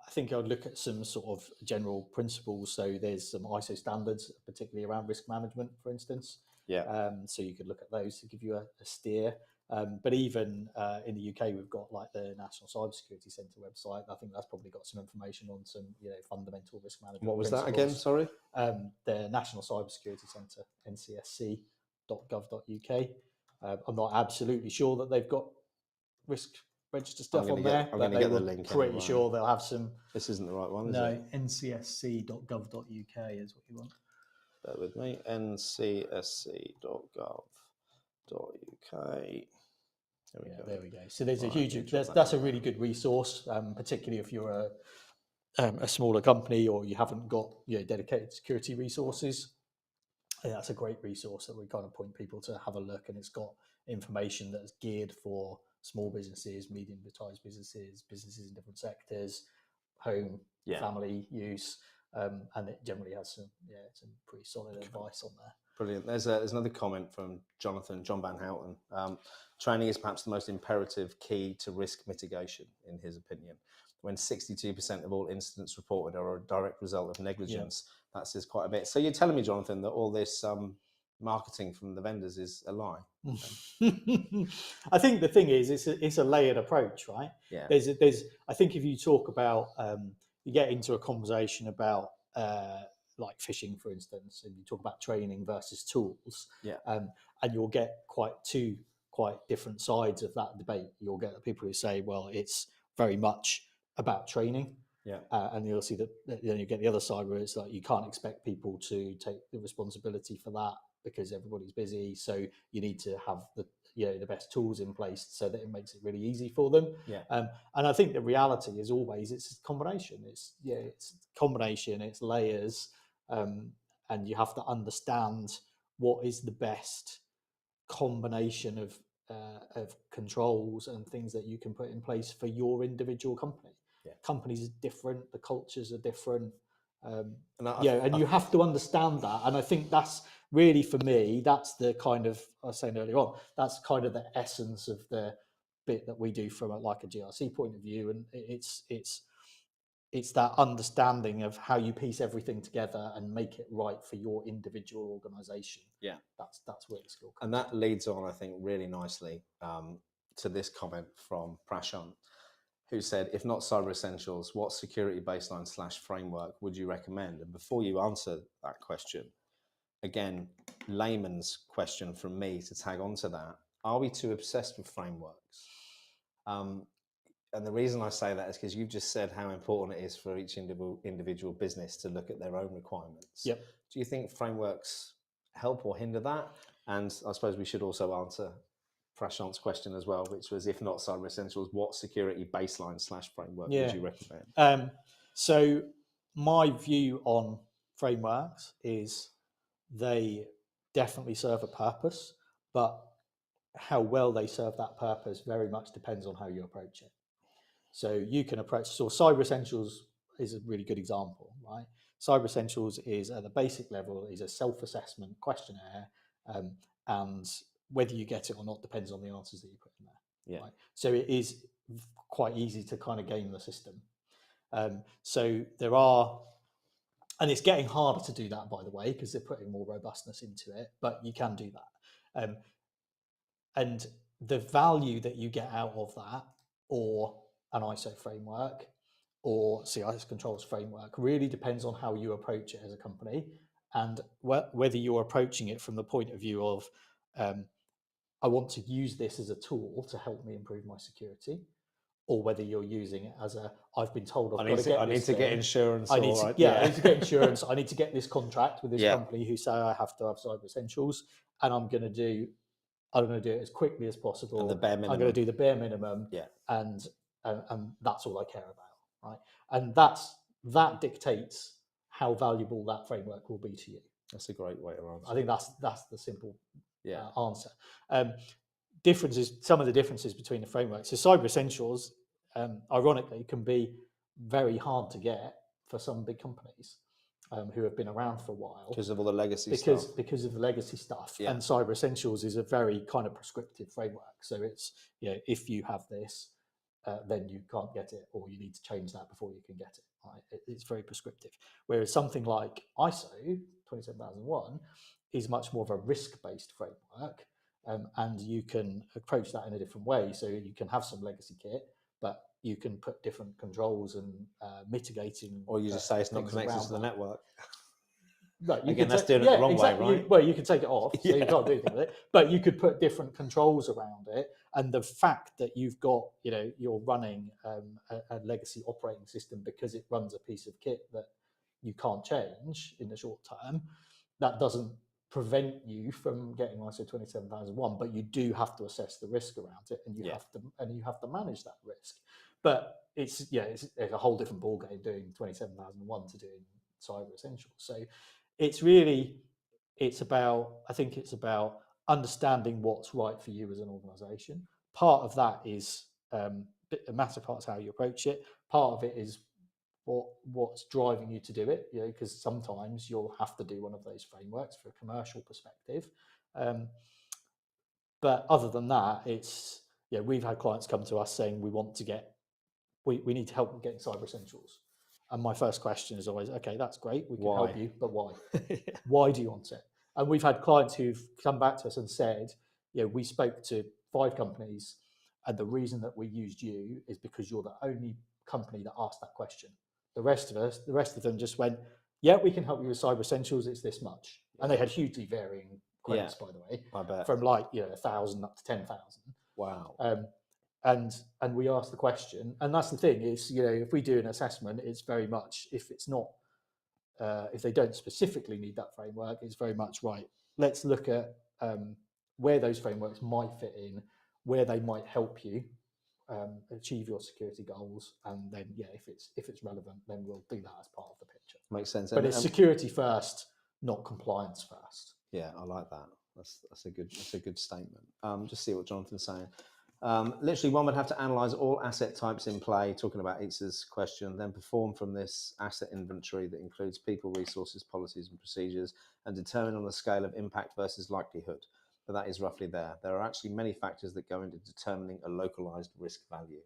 [SPEAKER 2] I think I would look at some sort of general principles. So there's some ISO standards, particularly around risk management, for instance. So you could look at those to give you a steer. But even in the UK, we've got like the National Cybersecurity Centre website. I think that's probably got some information on some fundamental risk management.
[SPEAKER 1] What was that again? Sorry.
[SPEAKER 2] The National Cybersecurity Centre, ncsc.gov.uk. I'm not absolutely sure that they've got risk register stuff on there.
[SPEAKER 1] I'm going to get the link.
[SPEAKER 2] Pretty sure they'll have some.
[SPEAKER 1] This isn't the right one, is
[SPEAKER 2] it? No, ncsc.gov.uk is what you want.
[SPEAKER 1] Bear with me. ncsc.gov.uk.
[SPEAKER 2] There we go. So there's
[SPEAKER 1] Right,
[SPEAKER 2] a huge.
[SPEAKER 1] let me jot that
[SPEAKER 2] That's a
[SPEAKER 1] down.
[SPEAKER 2] really good resource, particularly if you're a smaller company or you haven't got dedicated security resources. That's a great resource that we kind of point people to have a look, and it's got information that's geared for small businesses, medium-sized businesses, businesses in different sectors, home, family use, and it generally has some pretty solid advice on there.
[SPEAKER 1] Brilliant. There's another comment from John Van Houten. Training is perhaps the most imperative key to risk mitigation, in his opinion. When 62% of all incidents reported are a direct result of negligence, that says quite a bit. So you're telling me, Jonathan, that all this marketing from the vendors is a lie?
[SPEAKER 2] I think the thing is, it's a layered approach, right?
[SPEAKER 1] Yeah.
[SPEAKER 2] I think if you talk about, you get into a conversation about like phishing, for instance, and you talk about training versus tools, and you'll get quite different sides of that debate. You'll get people who say, well, it's very much about training. And you'll see that then you get the other side where it's like you can't expect people to take the responsibility for that because everybody's busy. So you need to have the best tools in place so that it makes it really easy for them. And I think the reality is always it's a combination. It's combination. It's layers, and you have to understand what is the best combination of controls and things that you can put in place for your individual company. Companies are different, the cultures are different, and you have to understand that. And I think that's really, for me, that's the kind of, I was saying earlier on, that's kind of the essence of the bit that we do from a GRC point of view. And it's that understanding of how you piece everything together and make it right for your individual organization. That's where the skill comes.
[SPEAKER 1] And that leads on, I think, really nicely to this comment from Prashant, who said, if not Cyber Essentials, what security baseline / framework would you recommend? And before you answer that question, again, layman's question from me to tag onto that, are we too obsessed with frameworks? And the reason I say that is because you've just said how important it is for each individual business to look at their own requirements. Do you think frameworks help or hinder that? And I suppose we should also answer Prashant's question as well, which was, if not Cyber Essentials, what security baseline / framework would you recommend?
[SPEAKER 2] So my view on frameworks is they definitely serve a purpose, but how well they serve that purpose very much depends on how you approach it. So you can approach, so Cyber Essentials is a really good example, right? Cyber Essentials is at the basic level is a self-assessment questionnaire, and whether you get it or not depends on the answers that you put in there. Right? So it is quite easy to kind of game the system. So there are, and it's getting harder to do that, by the way, because they're putting more robustness into it, but you can do that. And the value that you get out of that, or an ISO framework, or CIS controls framework, really depends on how you approach it as a company, and whether you're approaching it from the point of view of, I want to use this as a tool to help me improve my security, or whether you're using it as I've been told I need to get insurance. I need to get insurance. I need to get this contract with this company who say I have to have Cyber Essentials, and I'm going to do it as quickly as possible.
[SPEAKER 1] And the bare minimum.
[SPEAKER 2] I'm going to do the bare minimum. And that's all I care about, right? And that dictates how valuable that framework will be to you.
[SPEAKER 1] That's a great way to answer.
[SPEAKER 2] I think that's the simple answer. Some of the differences between the frameworks. So Cyber Essentials, ironically, can be very hard to get for some big companies who have been around for a while.
[SPEAKER 1] Because of all the legacy stuff.
[SPEAKER 2] Because of the legacy stuff. And Cyber Essentials is a very kind of prescriptive framework. So it's, if you have this, then you can't get it, or you need to change that before you can get it. Right? It's very prescriptive. Whereas something like ISO 27001 is much more of a risk-based framework, and you can approach that in a different way. So you can have some legacy kit, but you can put different controls and mitigating.
[SPEAKER 1] Or you just say it's not connected to the network.
[SPEAKER 2] No,
[SPEAKER 1] Again, that's doing it the wrong way, right?
[SPEAKER 2] Well, you can take it off, so you can't do anything with it. But you could put different controls around it, and the fact that you've got, you're running a legacy operating system because it runs a piece of kit that you can't change in the short term, that doesn't prevent you from getting ISO 27001, but you do have to assess the risk around it, and you have to manage that risk. But it's a whole different ballgame doing 27001 to doing Cyber Essentials. So it's about understanding what's right for you as an organization. Part of that is a massive part is how you approach it. Part of it is what's driving you to do it, because sometimes you'll have to do one of those frameworks for a commercial perspective. But other than that, we've had clients come to us saying we need help with getting Cyber Essentials. And my first question is always, okay, that's great, we can help you, but why? Why do you want it? And we've had clients who've come back to us and said, we spoke to 5 companies, and the reason that we used you is because you're the only company that asked that question. The rest of them just went, yeah, we can help you with Cyber Essentials, it's this much. And they had hugely varying quotes, by the way,
[SPEAKER 1] I bet.
[SPEAKER 2] from 1,000 up to 10,000.
[SPEAKER 1] Wow.
[SPEAKER 2] And we ask the question, and that's the thing is, if we do an assessment, it's very much, if it's not, if they don't specifically need that framework, it's very much right. Let's look at where those frameworks might fit in, where they might help you achieve your security goals, and then if it's relevant, then we'll do that as part of the picture.
[SPEAKER 1] Makes sense.
[SPEAKER 2] But it's security first, not compliance first.
[SPEAKER 1] Yeah, I like that. That's a good statement. Just see what Jonathan's saying. Literally, one would have to analyze all asset types in play, talking about Itza's question, then perform from this asset inventory that includes people, resources, policies, and procedures, and determine on a scale of impact versus likelihood. But that is roughly there. There are actually many factors that go into determining a localized risk value.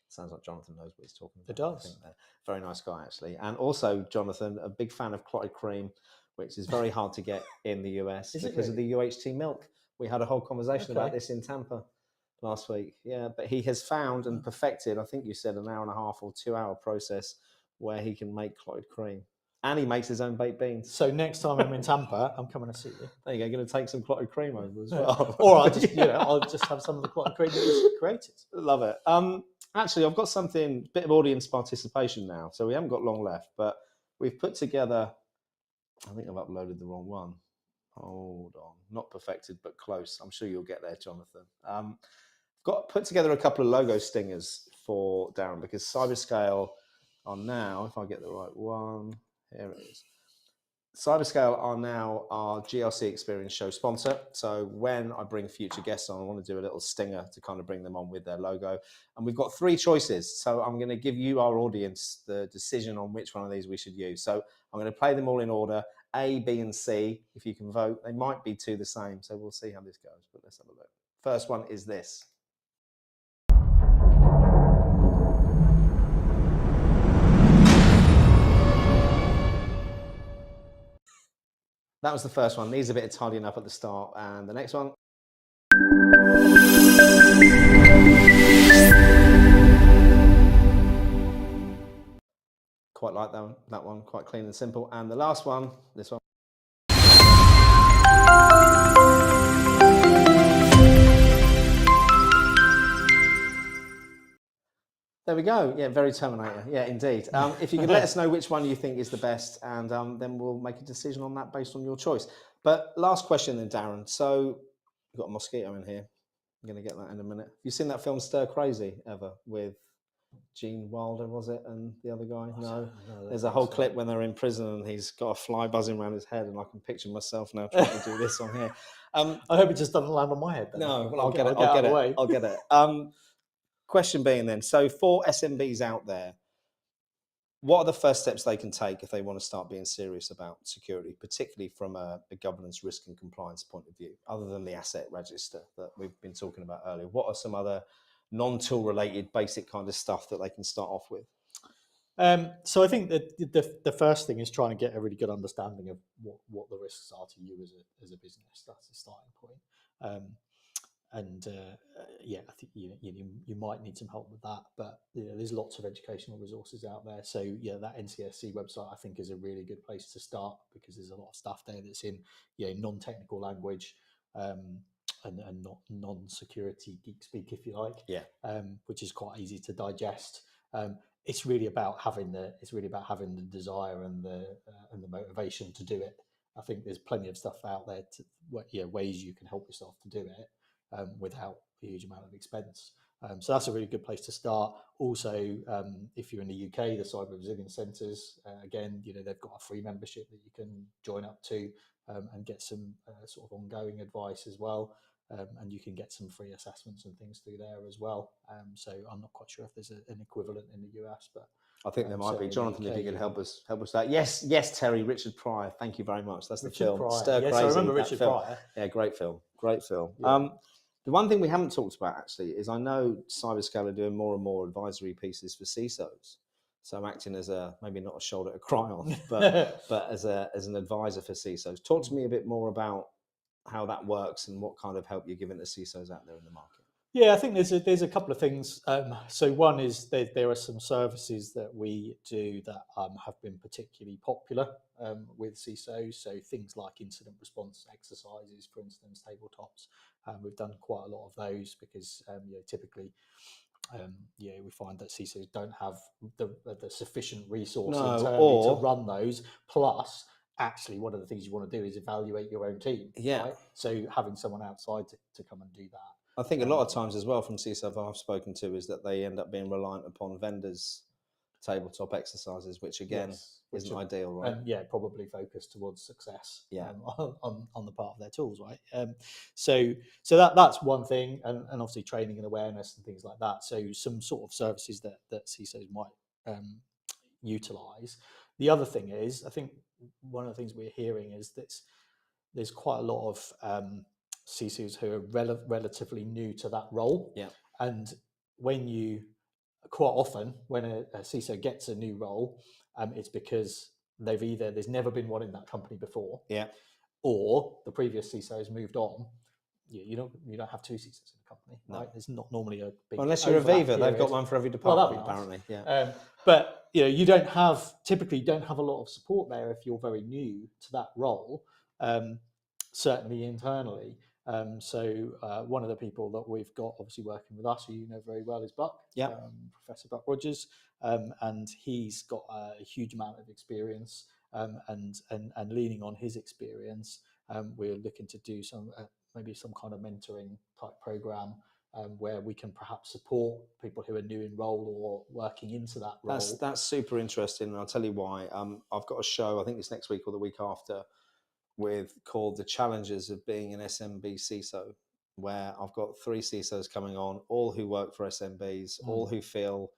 [SPEAKER 1] Sounds like Jonathan knows what he's talking about.
[SPEAKER 2] It does.
[SPEAKER 1] I think very nice guy, actually. And also, Jonathan, a big fan of clotted cream, which is very hard to get in the US because of the UHT milk. We had a whole conversation about this in Tampa last week. Yeah, but he has found and perfected, I think you said, an 1.5 or 2 hour process where he can make clotted cream. And he makes his own baked beans.
[SPEAKER 2] So next time I'm in Tampa, I'm coming to see you.
[SPEAKER 1] There you go. Going to take some clotted cream over as well.
[SPEAKER 2] Or I'll just have some of the clotted cream that was created.
[SPEAKER 1] Love it. Actually, I've got something, bit of audience participation now. So we haven't got long left, but we've put together, I think I've uploaded the wrong one. Hold on. Not perfected, but close. I'm sure you'll get there, Jonathan. Got put together a couple of logo stingers for Darren, because CyberScale are now, if I get the right one, here it is. CyberScale are now our GRC Experience Show sponsor. So when I bring future guests on, I want to do a little stinger to kind of bring them on with their logo. And we've got 3 choices. So I'm going to give you, our audience, the decision on which one of these we should use. So I'm going to play them all in order, A, B, and C. If you can vote, they might be 2 the same. So we'll see how this goes, but let's have a look. First one is this. That was the first one. Needs a bit of tidying up at the start. And the next one. Quite like that one. Quite clean and simple. And the last one, this one. There we go. Yeah, very Terminator. Yeah, indeed. If you could let us know which one you think is the best, and then we'll make a decision on that based on your choice. But last question then, Darren. So we've got a mosquito in here. I'm going to get that in a minute. Have you seen that film Stir Crazy ever with Gene Wilder, was it, and the other guy? No. There's a whole clip when they're in prison and he's got a fly buzzing around his head, and I can picture myself now trying to do this on here.
[SPEAKER 2] I hope it just doesn't land on my head. Then.
[SPEAKER 1] No, well, I'll get it. Question being then, so for SMBs out there, what are the first steps they can take if they want to start being serious about security, particularly from a governance, risk and compliance point of view, other than the asset register that we've been talking about earlier? What are some other non-tool related basic kind of stuff that they can start off with?
[SPEAKER 2] So I think that the first thing is trying to get a really good understanding of what the risks are to you as a business. That's the starting point. I think you might need some help with that, but there's lots of educational resources out there. So that NCSC website I think is a really good place to start, because there's a lot of stuff there that's in non-technical language and not non-security geek speak, if you like. Which is quite easy to digest. It's really about having the desire and the motivation to do it. I think there's plenty of stuff out there ways you can help yourself to do it without a huge amount of expense. So that's a really good place to start. Also, if you're in the UK, the Cyber Resilience Centres, again, they've got a free membership that you can join up to and get some sort of ongoing advice as well. And you can get some free assessments and things through there as well. So I'm not quite sure if there's an equivalent in the US, but
[SPEAKER 1] I think there might be. Jonathan, if you could help us with that. Yes, Terry, Richard Pryor. Thank you very much. That's the film.
[SPEAKER 2] Pryor.
[SPEAKER 1] Stir
[SPEAKER 2] yes,
[SPEAKER 1] Crazy.
[SPEAKER 2] I remember Richard Pryor.
[SPEAKER 1] Yeah, great film.
[SPEAKER 2] Yeah.
[SPEAKER 1] The one thing we haven't talked about actually is I know CyberScale are doing more and more advisory pieces for CISOs. So I'm acting as maybe not a shoulder to cry on, but as an advisor for CISOs. Talk to me a bit more about how that works and what kind of help you're giving to CISOs out there in the market.
[SPEAKER 2] Yeah, I think there's a couple of things. So one is there are some services that we do that have been particularly popular with CISOs. So things like incident response exercises, for instance, tabletops. We've done quite a lot of those because typically we find that CISOs don't have the sufficient resource internally to run those. Plus, actually, one of the things you want to do is evaluate your own team.
[SPEAKER 1] Yeah.
[SPEAKER 2] Right? So having someone outside to come and do that.
[SPEAKER 1] I think a lot of times as well from CISOs I've spoken to is that they end up being reliant upon vendors' tabletop exercises, which again isn't ideal, right?
[SPEAKER 2] Probably focused towards success on the part of their tools, right? So that's one thing, and obviously training and awareness and things like that. So some sort of services that CISOs might utilize. The other thing is, I think one of the things we're hearing is that there's quite a lot of CISOs who are relatively new to that role.
[SPEAKER 1] Yeah.
[SPEAKER 2] And quite often when a CISO gets a new role, it's because there's never been one in that company before.
[SPEAKER 1] Yeah.
[SPEAKER 2] Or the previous CISO has moved on. You don't have two CISOs in a company, right? There's not normally a big.
[SPEAKER 1] Well, unless you're Aviva, they've got one for every department, apparently. Yeah.
[SPEAKER 2] But you don't have a lot of support there if you're very new to that role. Certainly internally. So one of the people that we've got obviously working with us, who you know very well, is Buck, Professor Buck Rogers, and he's got a huge amount of experience. And leaning on his experience, we're looking to do maybe some kind of mentoring type program where we can perhaps support people who are new in role or working into that role.
[SPEAKER 1] That's super interesting, and I'll tell you why. I've got a show, I think it's next week or the week after, called The Challenges of Being an SMB CISO, where I've got 3 CISOs coming on, all who work for SMBs, all who feel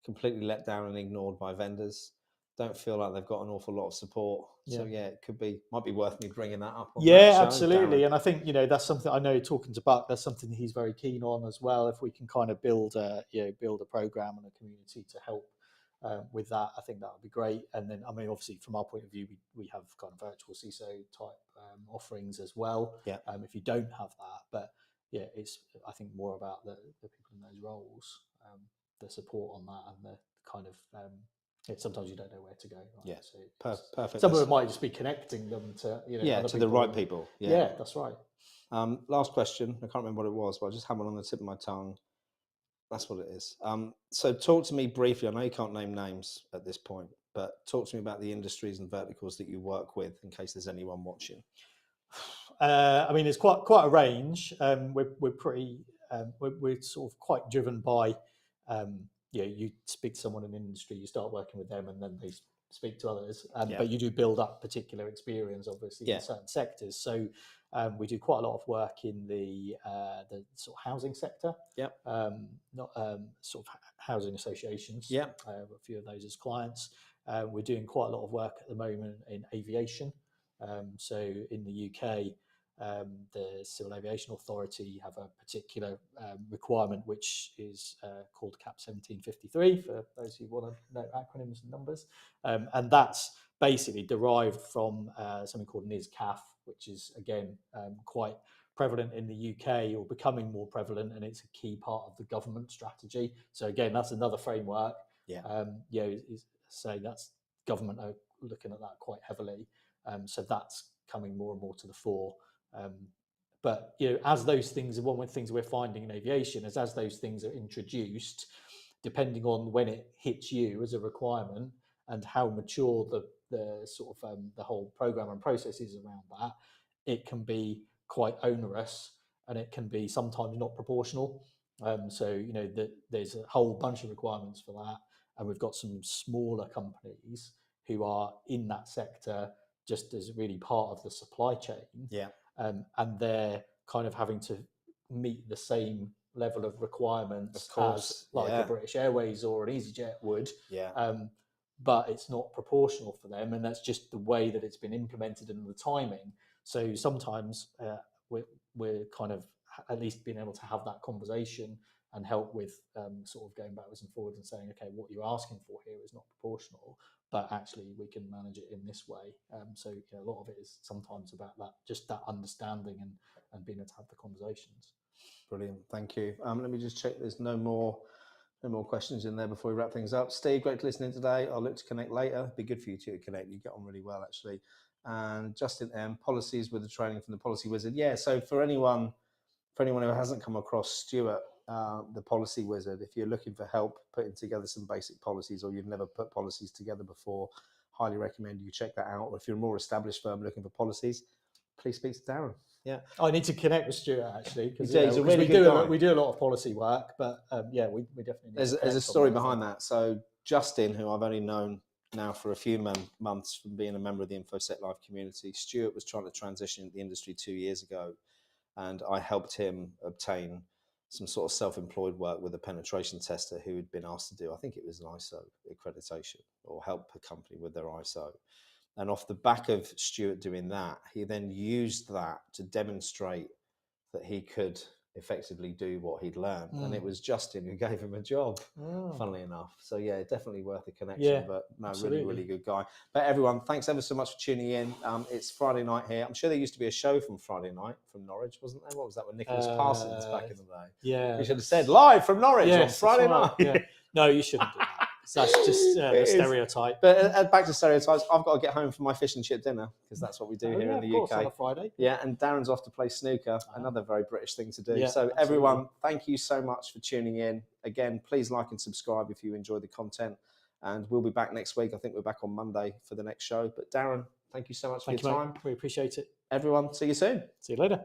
[SPEAKER 1] completely let down and ignored by vendors, don't feel like they've got an awful lot of support. So it might be worth me bringing that up on that show,
[SPEAKER 2] absolutely.
[SPEAKER 1] Darren.
[SPEAKER 2] And I think that's something I know, talking to Buck, that's something he's very keen on as well. If we can kind of build a program and a community to help with that, I think that would be great. And then, I mean, obviously from our point of view, we have kind of virtual CISO type offerings as well. If you don't have that, but it's, I think, more about the people in those roles, the support on that, and the kind of sometimes you don't know where to go. Right?
[SPEAKER 1] So perfect.
[SPEAKER 2] Some of it might just be connecting them to
[SPEAKER 1] to the right people.
[SPEAKER 2] Yeah, that's right.
[SPEAKER 1] Last question. I can't remember what it was, but I just have one on the tip of my tongue. That's what it is. So talk to me briefly. I know you can't name names at this point, but talk to me about the industries and verticals that you work with, in case there's anyone watching.
[SPEAKER 2] I mean, it's quite a range. We're pretty. We're sort of quite driven by. You speak to someone in an industry, you start working with them, and then they speak to others. But you do build up particular experience, obviously, in certain sectors. So we do quite a lot of work in the sort of housing sector. Not sort of housing associations. A few of those as clients. We're doing quite a lot of work at the moment in aviation. So in the UK, the Civil Aviation Authority have a particular requirement, which is called CAP 1753, for those who want to know acronyms and numbers. And that's basically derived from something called NISCAF, which is, again, quite prevalent in the UK, or becoming more prevalent, and it's a key part of the government strategy. So again, that's another framework. So that's government are looking at that quite heavily. So that's coming more and more to the fore. But as those things, one of the things we're finding in aviation is, as those things are introduced, depending on when it hits you as a requirement and how mature the sort of the whole program and processes around that, it can be quite onerous, and it can be sometimes not proportional. So there's a whole bunch of requirements for that, and we've got some smaller companies who are in that sector just as really part of the supply chain.
[SPEAKER 1] Yeah.
[SPEAKER 2] And they're kind of having to meet the same level of requirements as like a British Airways or an EasyJet would. But it's not proportional for them, and that's just the way that it's been implemented and the timing. So sometimes we're kind of at least being able to have that conversation and help with sort of going backwards and forwards and saying, okay, what you're asking for here is not proportional, but actually we can manage it in this way. So a lot of it is sometimes about that, just that understanding and being able to have the conversations.
[SPEAKER 1] Brilliant, thank you. Let me just check there's no more questions in there before we wrap things up. Steve, great to listen in today. I'll look to connect later. Be good for you two to connect. You get on really well, actually. And Justin M, policies with the training from the Policy Wizard. Yeah, so for anyone who hasn't come across Stuart, the Policy Wizard, if you're looking for help putting together some basic policies, or you've never put policies together before, highly recommend you check that out. Or if you're a more established firm looking for policies, please speak to Darren. Yeah,
[SPEAKER 2] I need to connect with Stuart actually, because
[SPEAKER 1] he's a really good guy.
[SPEAKER 2] We do a lot of policy work, but we definitely need
[SPEAKER 1] there's a story behind that. So Justin, who I've only known now for a few months from being a member of the InfoSec Live community, Stuart was trying to transition into the industry 2 years ago, and I helped him obtain some sort of self-employed work with a penetration tester who had been asked to do, I think it was an ISO accreditation, or help a company with their ISO. And off the back of Stuart doing that, he then used that to demonstrate that he could effectively do what he'd learned. And it was Justin who gave him a job, funnily enough. So yeah, definitely worth a connection, but no,
[SPEAKER 2] absolutely.
[SPEAKER 1] really good guy. But everyone, thanks ever so much for tuning in. It's Friday night here. I'm sure there used to be a show from Friday night from Norwich, wasn't there? What was that with Nicholas Parsons back in the day?
[SPEAKER 2] Yeah.
[SPEAKER 1] You should have said live from Norwich on Friday night.
[SPEAKER 2] Yeah. No, you shouldn't do that. So that's just the stereotype.
[SPEAKER 1] But back to stereotypes, I've got to get home for my fish and chip dinner, because that's what we do here in the UK.
[SPEAKER 2] On a Friday.
[SPEAKER 1] Yeah, and Darren's off to play snooker, another very British thing to do.
[SPEAKER 2] Yeah,
[SPEAKER 1] so everyone, thank you so much for tuning in. Again, please like and subscribe if you enjoy the content. And we'll be back next week. I think we're back on Monday for the next show. But Darren, thank you so much for your time.
[SPEAKER 2] Mate. We appreciate it.
[SPEAKER 1] Everyone, see you soon.
[SPEAKER 2] See you later.